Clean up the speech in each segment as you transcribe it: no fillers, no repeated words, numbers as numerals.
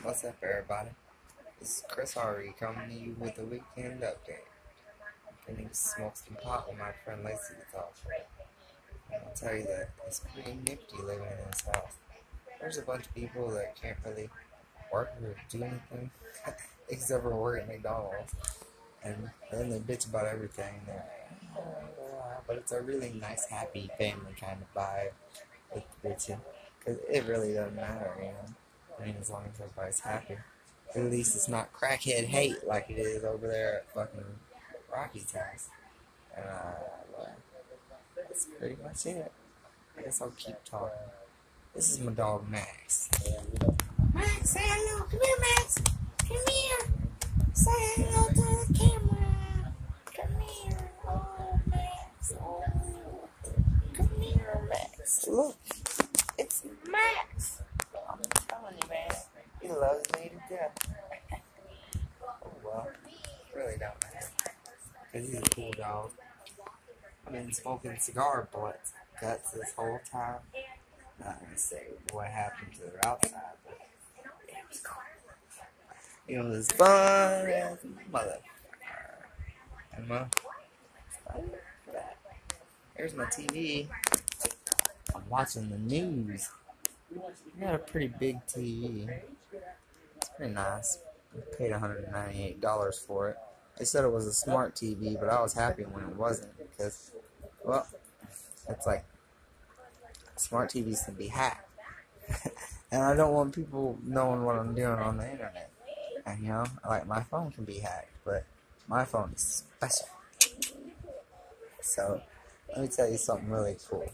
What's up, everybody? This is Chris Harvey coming to you with a weekend update. I need to smoke some pot with my friend Lacey to talk. I'll tell you that it's pretty nifty living in this house. There's a bunch of people that can't really work or do anything except for work at McDonald's. And then they bitch about everything. But it's a really nice, happy family kind of vibe with the bitching. Because it really doesn't matter, you know. I mean, as long as everybody's happy. At least it's not crackhead hate like it is over there at fucking Rocky's house. And, well, that's pretty much it. I guess I'll keep talking. This is my dog, Max. Max, say hello. Come here, Max. Come here. Say hello to the camera. Come here. Oh, Max. Oh. Come here, Max. Look. It's Max. I'm telling you, man. He loves me to death. Oh, well. Really don't matter. Because he's a cool dog. I've been smoking cigar butts guts this whole time. Not gonna say what happened to their outside, but it was cool. It was fun as a mother. And here's my TV. I'm watching the news. I got a pretty big TV. It's pretty nice. I paid $198 for it. They said it was a smart TV, but I was happy when it wasn't because, well, it's like smart TVs can be hacked. And I don't want people knowing what I'm doing on the internet. And, you know, like my phone can be hacked, but my phone is special. So, let me tell you something really cool.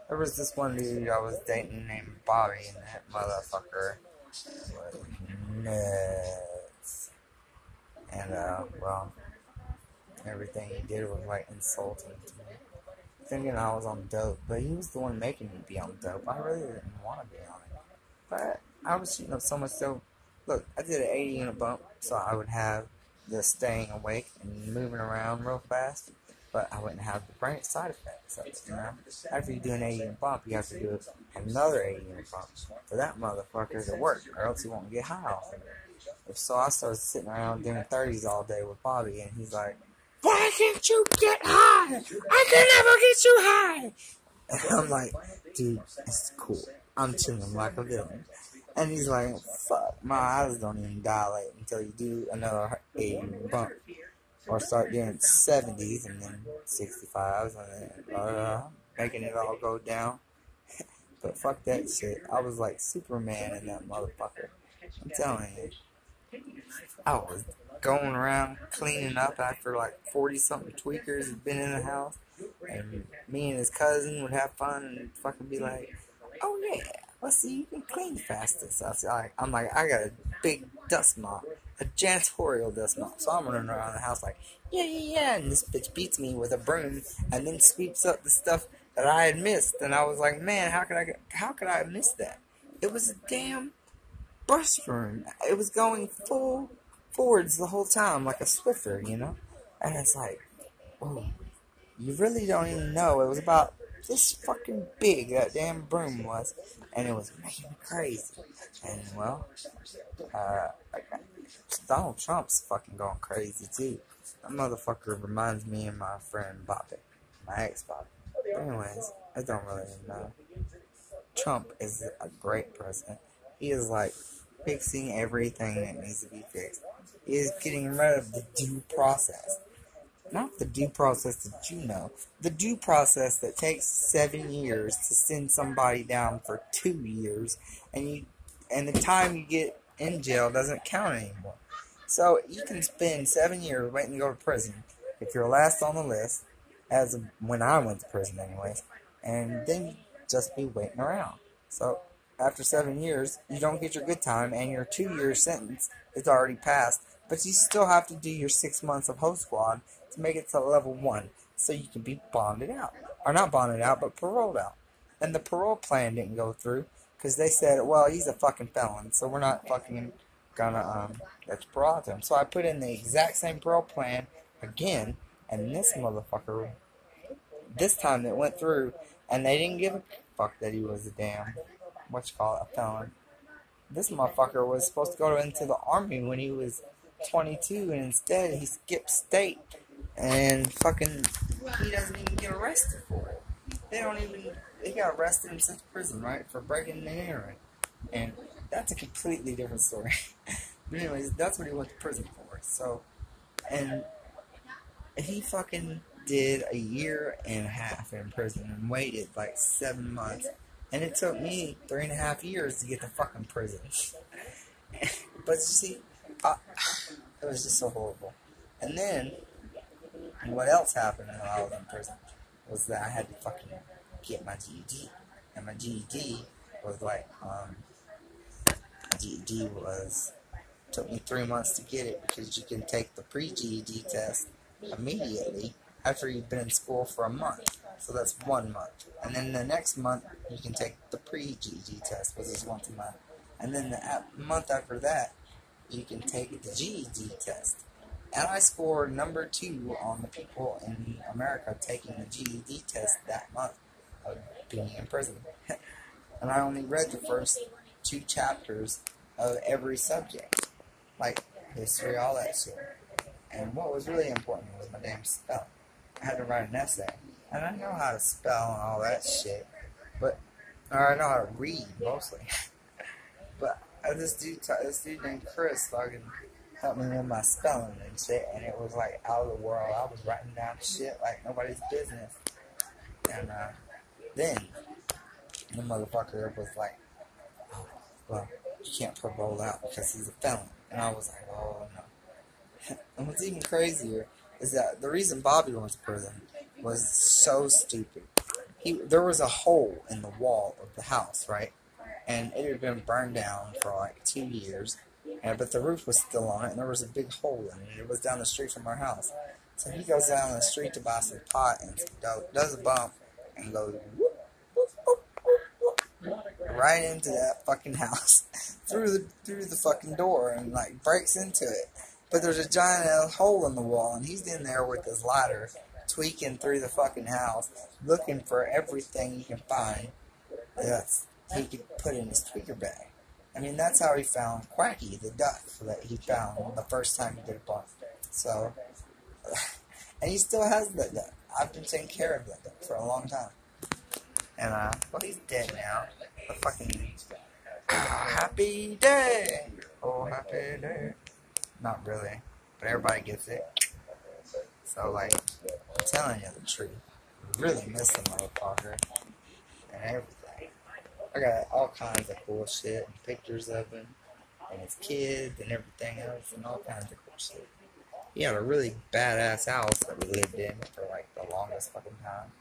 There was this one dude I was dating named Bobby, and that motherfucker was nuts. And, well, everything he did was, like, insulting to me. Thinking I was on dope, but he was the one making me be on dope. I really didn't want to be on it. But I was shooting up so much dope. Look, I did an 80 unit bump, so I would have the staying awake and moving around real fast. But I wouldn't have the brain side effects. So, you know, after you do an 80 unit bump, you have to do another 80 unit bump for that motherfucker to work, or else you won't get high off of it. So I started sitting around doing 30s all day with Bobby, and he's like, "Why can't you get high? I can never get you high." And I'm like, "Dude, it's cool. I'm chilling like a villain." And he's like, "Fuck, my eyes don't even dilate until you do another 80 bump. Or start doing 70s and then 65s and then making it all go down." But fuck that shit. I was like Superman in that motherfucker. I'm telling you. I was going around cleaning up after like 40-something tweakers had been in the house. And me and his cousin would have fun and fucking be like, "Oh yeah, let's see, you can clean fastest." I'm like, I got a big dust mop. A janitorial dust mop. So I'm running around the house like, yeah. And this bitch beats me with a broom and then sweeps up the stuff that I had missed. And I was like, man, how could I have missed that? It was a damn brush broom. It was going full forwards the whole time like a Swiffer, you know? And it's like, whoa, you really don't even know. It was about this fucking big, that damn broom was. And it was making me crazy. And, well, Donald Trump's fucking going crazy, too. That motherfucker reminds me of my friend Bobby. My ex-Bobby. But anyways, I don't really know. Trump is a great president. He is, like, fixing everything that needs to be fixed. He is getting rid of the due process. Not the due process that you know. The due process that takes 7 years to send somebody down for 2 years, and the time you get in jail doesn't count anymore. So you can spend 7 years waiting to go to prison if you're last on the list, as of when I went to prison anyways, and then you just be waiting around. So after 7 years, you don't get your good time, and your 2-year sentence is already passed, but you still have to do your 6 months of host squad to make it to level 1, so you can be bonded out. Or not bonded out, but paroled out. And the parole plan didn't go through, because they said, well, he's a fucking felon, so we're not fucking gonna, let's parole out to him. So I put in the exact same parole plan again, and this motherfucker, this time it went through, and they didn't give a fuck that he was a damn a felon. This motherfucker was supposed to go into the army when he was 22, and instead he skipped state, and fucking he doesn't even get arrested for it. They got arrested and sent to prison, right, for breaking and entering. And that's a completely different story. But anyways, that's what he went to prison for. So, and he fucking did a year and a half in prison and waited like 7 months. And it took me 3.5 years to get to fucking prison. But you see, it was just so horrible. And then, what else happened while I was in prison was that I had to fucking get my GED. And my GED was like, took me 3 months to get it, because you can take the pre-GED test immediately after you've been in school for a month. So that's 1 month. And then the next month, you can take the pre-GED test, which is once a month. And then the month after that, you can take the GED test. And I scored number 2 on the people in America taking the GED test that month of being in prison. And I only read the first 2 chapters of every subject, like history, all that shit. And what was really important was my damn spelling. I had to write an essay, and I know how to spell and all that shit, or I know how to read mostly. But this dude named Chris fucking helped me with my spelling and shit, and it was like out of the world. I was writing down shit like nobody's business. And then the motherfucker was like, "Oh, well, you can't parole out because he's a felon." And I was like, "Oh no." And what's even crazier is that the reason Bobby went to prison was so stupid. There was a hole in the wall of the house, right? And it had been burned down for like 2 years, but the roof was still on it, and there was a big hole in it. It was down the street from our house. So he goes down the street to buy some pot and some dope, does a bump, and goes whoop, whoop, whoop, whoop, whoop, right into that fucking house through the fucking door, and like breaks into it. But there's a giant hole in the wall, and he's in there with his ladder, tweaking through the fucking house, looking for everything he can find that he could put in his tweaker bag. I mean, that's how he found Quacky, the duck, that he found the first time he did a bump. So, and he still has that duck. I've been taking care of that duck for a long time. And, well, he's dead now. The fucking, happy day! Oh, happy day. Not really, but everybody gets it. So, like, I'm telling you the truth. I really miss the motherfucker and everything. I got all kinds of cool shit and pictures of him and his kids and everything else and all kinds of cool shit. He had a really badass house that we lived in for like the longest fucking time.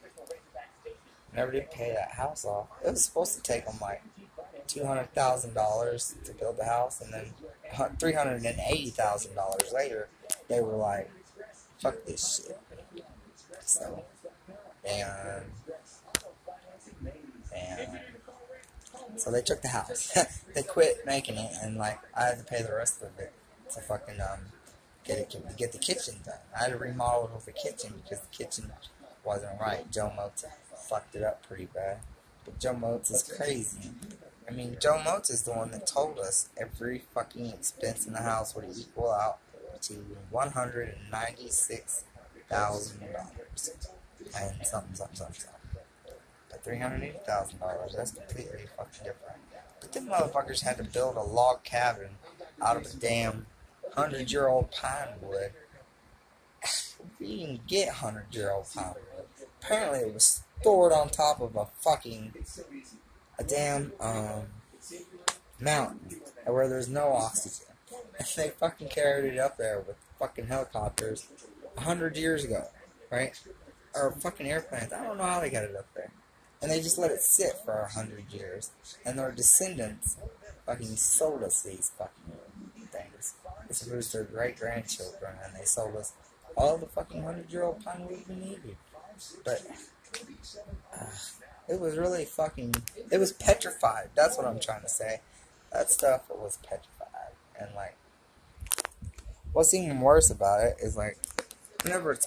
Never did pay that house off. It was supposed to take him like $200,000 to build the house, and then $380,000 later, they were like, "Fuck this shit." So, so they took the house. They quit making it, and like I had to pay the rest of it to fucking get the kitchen done. I had to remodel the kitchen because the kitchen wasn't right. Joe Motes fucked it up pretty bad. But Joe Motes is crazy. I mean, Joe Motes is the one that told us every fucking expense in the house would equal out to $196,000 and something. But $380,000, that's completely fucking different. But them motherfuckers had to build a log cabin out of a damn 100-year-old pine wood. You can get 100-year-old pine wood. Apparently it was stored on top of a damn mountain where there's no oxygen. And they fucking carried it up there with fucking helicopters 100 years ago, right? Or fucking airplanes. I don't know how they got it up there. And they just let it sit for 100 years. And their descendants fucking sold us these fucking things. This was their great-grandchildren, and they sold us all the fucking 100-year-old pine wood we needed. But it was really fucking, it was petrified. That's what I'm trying to say. That stuff was petrified. And like, what's even worse about it is like, whenever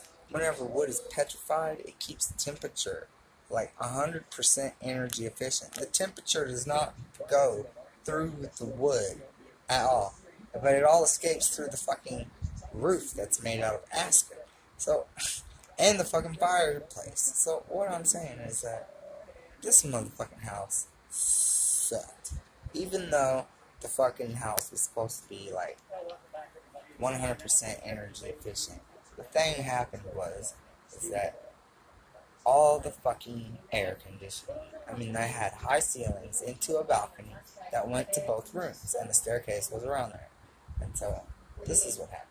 wood is petrified, it keeps the temperature like 100% energy efficient. The temperature does not go through the wood at all, but it all escapes through the fucking roof that's made out of aspen. So, and the fucking fireplace. So what I'm saying is that this motherfucking house sucked. Even though the fucking house was supposed to be like 100% energy efficient. The thing happened is that all the fucking air conditioning, I mean, they had high ceilings into a balcony that went to both rooms, and the staircase was around there. And so, this is what happened.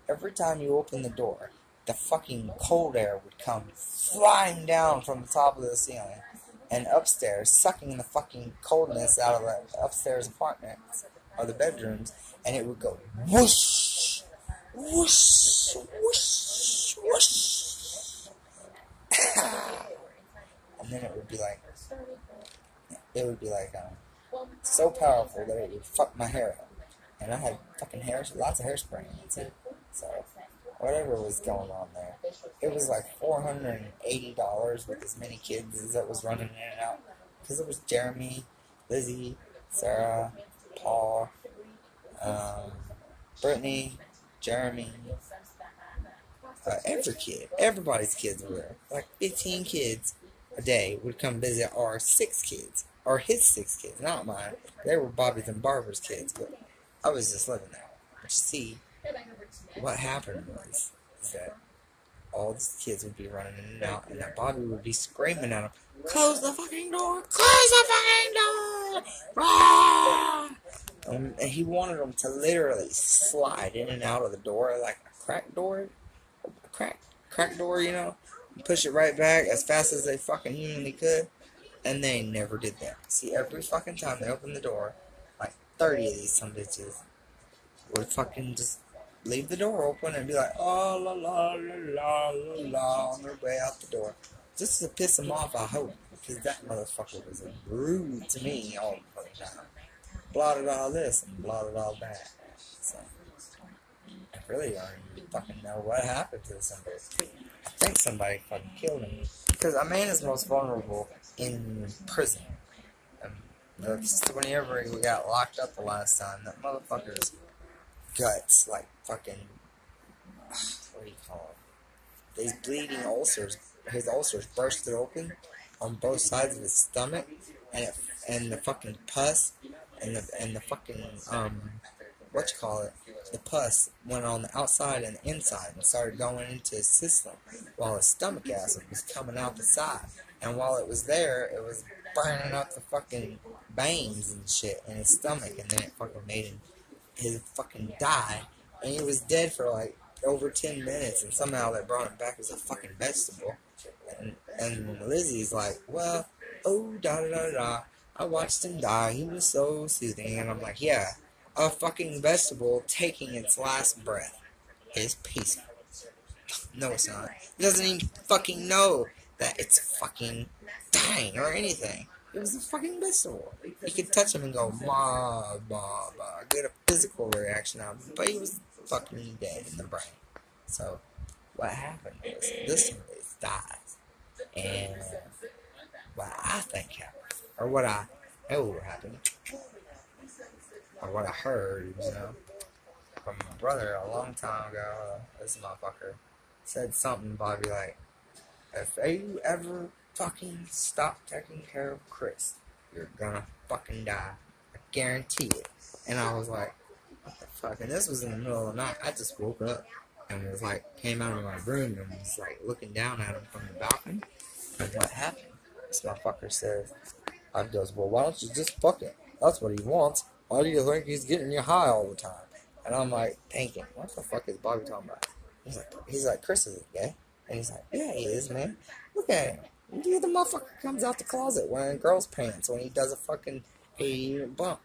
Every time you open the door, the fucking cold air would come flying down from the top of the ceiling and upstairs, sucking the fucking coldness out of the upstairs apartments or the bedrooms, and it would go whoosh, whoosh, whoosh, whoosh. And then it would be like so powerful that it would fuck my hair up. And I had fucking lots of hairspray in it too. So, whatever was going on there. It was like $480 with as many kids as that was running in and out. Because it was Jeremy, Lizzie, Sarah, Paul, Brittany, Jeremy, every kid. Everybody's kids were there. Like 15 kids a day would come visit our 6 kids. Or his 6 kids, not mine. They were Bobby's and Barbara's kids, but I was just living there. But you see, what happened was that all these kids would be running in and out, and that Bobby would be screaming at them, "Close the fucking door! Close the fucking door!" Ah! And he wanted them to literally slide in and out of the door like a crack door, crack door, you know, push it right back as fast as they fucking humanly could, and they never did that. See, every fucking time they opened the door, like 30 of these some bitches would fucking just leave the door open and be like, oh, la, la, la, la, la, la, on their way out the door. Just to piss them off, I hope, because that motherfucker was rude to me all the fucking time. Blotted all this and blotted all that. So, I really don't even fucking know what happened to somebody. I think somebody fucking killed him. Because a man is most vulnerable in prison. Whenever we got locked up the last time, that motherfucker's guts, like fucking, what do you call it? These bleeding ulcers, his ulcers bursted open on both sides of his stomach, and the fucking pus, and the fucking, the pus went on the outside and the inside and started going into his system, while his stomach acid was coming out the side. And while it was there, it was burning up the fucking veins and shit in his stomach, and then it fucking made his fucking die, and he was dead for like over 10 minutes, and somehow they brought him back as a fucking vegetable. And Lizzie's like, well, oh, da da da da, I watched him die, he was so soothing. And I'm like, yeah, a fucking vegetable taking its last breath is peaceful. No, it's not. It doesn't even fucking know that it's fucking dying or anything. It was a fucking vegetable. You could touch him and go, ma, ma, ma, get a physical reaction out of him, but he was fucking dead in the brain. So, what happened was, this one is dies. And what I think happened, or what I know happened, or what I heard, you know, from my brother a long time ago, this motherfucker said something about be like, if you ever fucking stop taking care of Chris, you're gonna fucking die. I guarantee it. And I was like, what the fuck? And this was in the middle of the night. I just woke up and was like, came out of my room and was like looking down at him from the balcony. And what happened? This motherfucker says, I goes, well, why don't you just fuck it? That's what he wants. Why do you think he's getting you high all the time? And I'm like, thinking, what the fuck is Bobby talking about? He's like, Chris is gay? And he's like, yeah, he is, man. Look at him. Dude, the motherfucker comes out the closet wearing girls' pants when he does a fucking 80-unit bump.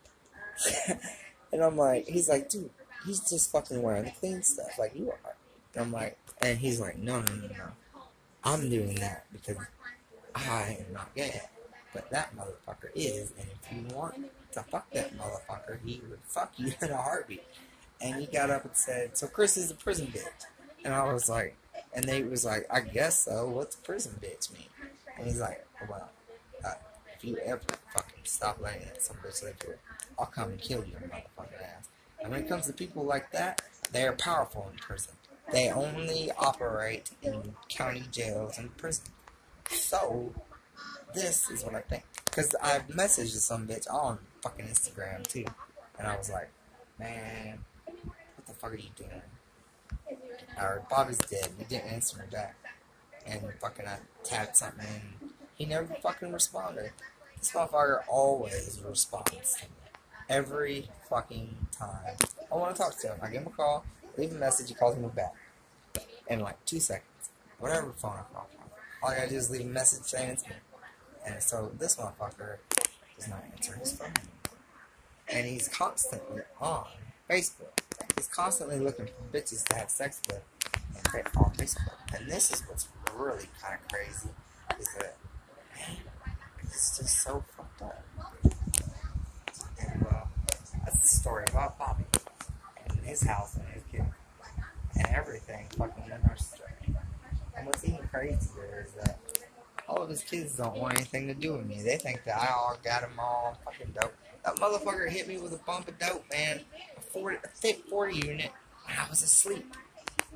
And I'm like, he's like, dude, he's just fucking wearing the clean stuff like you are. And I'm like, and he's like, no. I'm doing that because I am not gay. But that motherfucker is, and if you want to fuck that motherfucker, he would fuck you in a heartbeat. And he got up and said, so Chris is a prison bitch. And I was like, and they was like, I guess so. What's prison bitch mean? And he's like, Well, if you ever fucking stop letting some bitch live here, I'll come and kill your motherfucking ass. And when it comes to people like that, they are powerful in prison. They only operate in county jails and prison. So, this is what I think. Because I messaged some bitch on fucking Instagram too. And I was like, man, what the fuck are you doing? Or Bobby's dead. He didn't answer me back. And fucking I tapped something and he never fucking responded. This motherfucker always responds to me. Every fucking time. I want to talk to him. I give him a call, leave a message, he calls me back. In like 2 seconds. Whatever phone I call from. All I gotta do is leave a message saying it's me. And so this motherfucker does not answer his phone. And he's constantly on Facebook. He's constantly looking for bitches to have sex with on Facebook. And this is what's really kind of crazy. Is that, man, it's just so fucked up. And that's the story about Bobby. And his house and his kid. And everything fucking in our story. And what's even crazier is that all of his kids don't want anything to do with me. They think that I all got them all fucking dope. That motherfucker hit me with a bump of dope, man. A thick 40 unit. And I was asleep.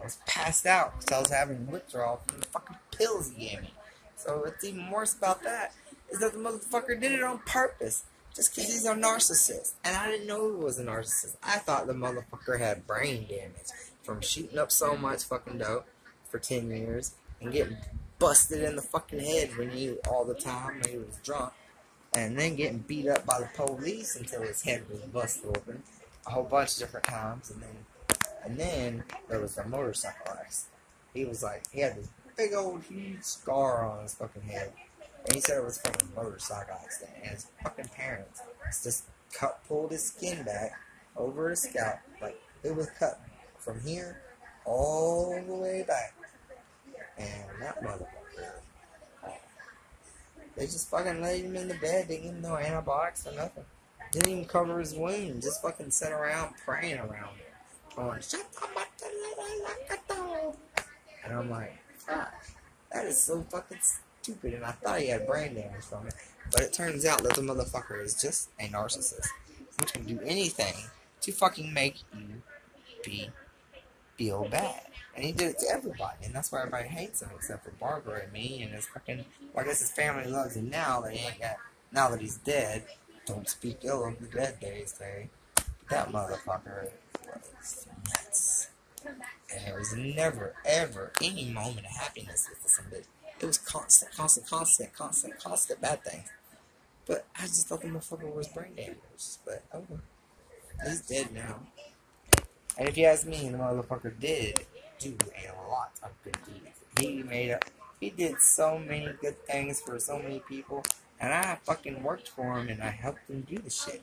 I was passed out because I was having withdrawal from the fucking pills he gave me. So what's even worse about that is that the motherfucker did it on purpose. Just because he's a narcissist. And I didn't know he was a narcissist. I thought the motherfucker had brain damage from shooting up so much fucking dope for 10 years and getting busted in the fucking head when he all the time when he was drunk, and then getting beat up by the police until his head was busted open a whole bunch of different times, and then there was a motorcycle accident. He was like, he had this big old huge scar on his fucking head, and he said it was from a motorcycle accident, and his fucking parents just pulled his skin back over his scalp, like it was cut from here all the way back. And that motherfucker, they just fucking laid him in the bed. They gave him no antibiotics or nothing. Didn't even cover his wound. Just fucking sat around praying around it. Going, and I'm like, fuck, that is so fucking stupid. And I thought he had brain damage from it. But it turns out that the motherfucker is just a narcissist. He can do anything to fucking make you feel bad. And he did it to everybody, and that's why everybody hates him except for Barbara and me and his fucking. Well, I guess his family loves him now that he ain't got. Now that he's dead, don't speak ill of the dead, they say. But that motherfucker was nuts, and there was never, ever any moment of happiness with somebody. It was constant bad things. But I just thought the motherfucker was brain damaged. But okay, he's dead now. And if you ask me, the motherfucker did do a lot of good deeds. He did so many good things for so many people, and I fucking worked for him and I helped him do the shit.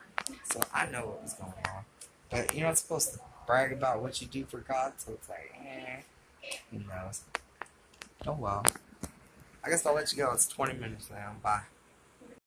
So I know what was going on. But you're not supposed to brag about what you do for God, so it's like, who knows? Oh well. I guess I'll let you go. It's 20 minutes now. Bye.